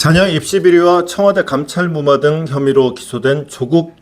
자녀 입시 비리와 청와대 감찰 무마 등 혐의로 기소된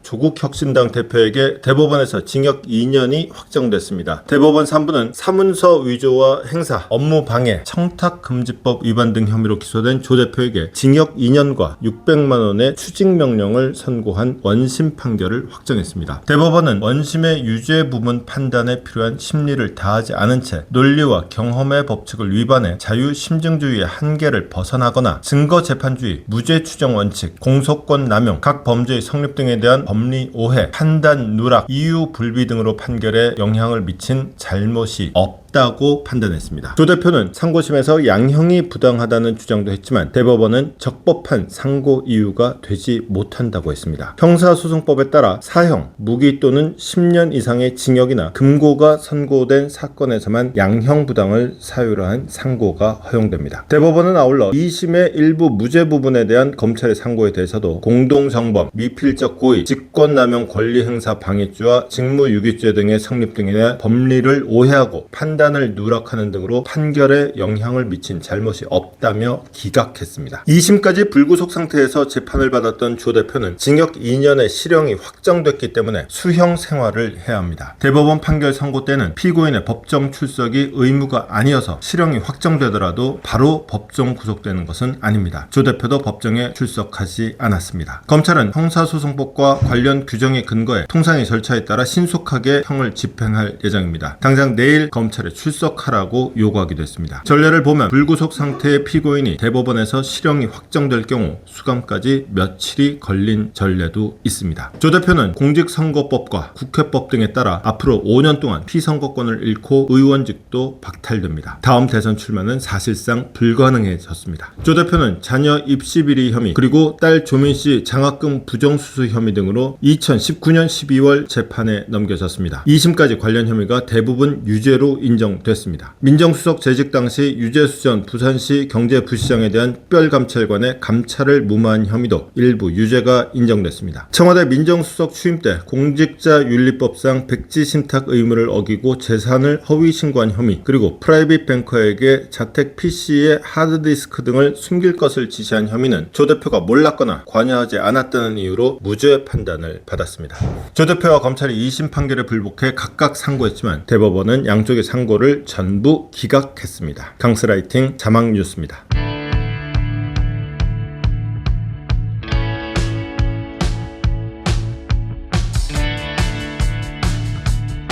조국혁신당 대표에게 대법원에서 징역 2년이 확정됐습니다. 대법원 3부는 사문서 위조와 행사, 업무 방해, 청탁금지법 위반 등 혐의로 기소된 조 대표에게 징역 2년과 600만 원의 추징명령을 선고한 원심 판결을 확정했습니다. 대법원은 원심의 유죄 부분 판단에 필요한 심리를 다하지 않은 채 논리와 경험의 법칙을 위반해 자유심증주의의 한계를 벗어나거나 증거재판주의, 무죄 추정 원칙, 공소권 남용, 각 범죄의 성립 등에 대한 법리 오해, 판단 누락, 이유 불비 등으로 판결에 영향을 미친 잘못이 없다고 판단했습니다. 조 대표는 상고심에서 양형이 부당하다는 주장도 했지만 대법원은 적법한 상고 이유가 되지 못한다고 했습니다. 형사소송법에 따라 사형, 무기 또는 10년 이상의 징역이나 금고가 선고된 사건에서만 양형 부당을 사유로 한 상고가 허용됩니다. 대법원은 아울러 2심의 일부 무죄 부분에 대한 검찰의 상고에 대해서도 공동정범, 미필적 고의, 직권남용 권리행사 방해죄와 직무유기죄 등의 성립 등에 대한 법리를 오해하고 판단을 누락하는 등으로 판결에 영향을 미친 잘못이 없다며 기각했습니다. 2심까지 불구속 상태에서 재판을 받았던 조 대표는 징역 2년의 실형이 확정됐기 때문에 수형 생활을 해야 합니다. 대법원 판결 선고 때는 피고인의 법정 출석이 의무가 아니어서 실형이 확정되더라도 바로 법정 구속되는 것은 아닙니다. 조 대표도 법정에 출석하지 않았습니다. 검찰은 형사소송법과 관련 규정에 근거해 통상의 절차에 따라 신속하게 형을 집행할 예정입니다. 당장 내일 검찰에 출석하라고 요구하기도 했습니다. 전례를 보면 불구속 상태의 피고인이 대법원에서 실형이 확정될 경우 수감까지 며칠이 걸린 전례도 있습니다. 조 대표는 공직선거법과 국회법 등에 따라 앞으로 5년 동안 피선거권을 잃고 의원직도 박탈됩니다. 다음 대선 출마는 사실상 불가능해졌습니다. 조 대표는 자녀 입시비리 혐의 그리고 딸 조민씨 장학금 부정수수 혐의 등으로 2019년 12월 재판에 넘겨졌습니다. 2심까지 관련 혐의가 대부분 유죄로 인정됐습니다. 민정수석 재직 당시 유재수 전 부산시 경제부시장에 대한 특별감찰관의 감찰을 무마한 혐의도 일부 유죄가 인정됐습니다. 청와대 민정수석 취임 때 공직자윤리법상 백지신탁 의무를 어기고 재산을 허위 신고한 혐의 그리고 프라이빗 뱅커에게 자택 PC의 하드디스크 등을 숨길 것을 지시한 혐의는 조 대표가 몰랐거나 관여하지 않았다는 이유로 무죄 판단을 받았습니다. 조 대표와 검찰이 2심 판결에 불복해 각각 상고했지만 대법원은 양쪽의 상고를 전부 기각했습니다. 강스라이팅 자막뉴스입니다.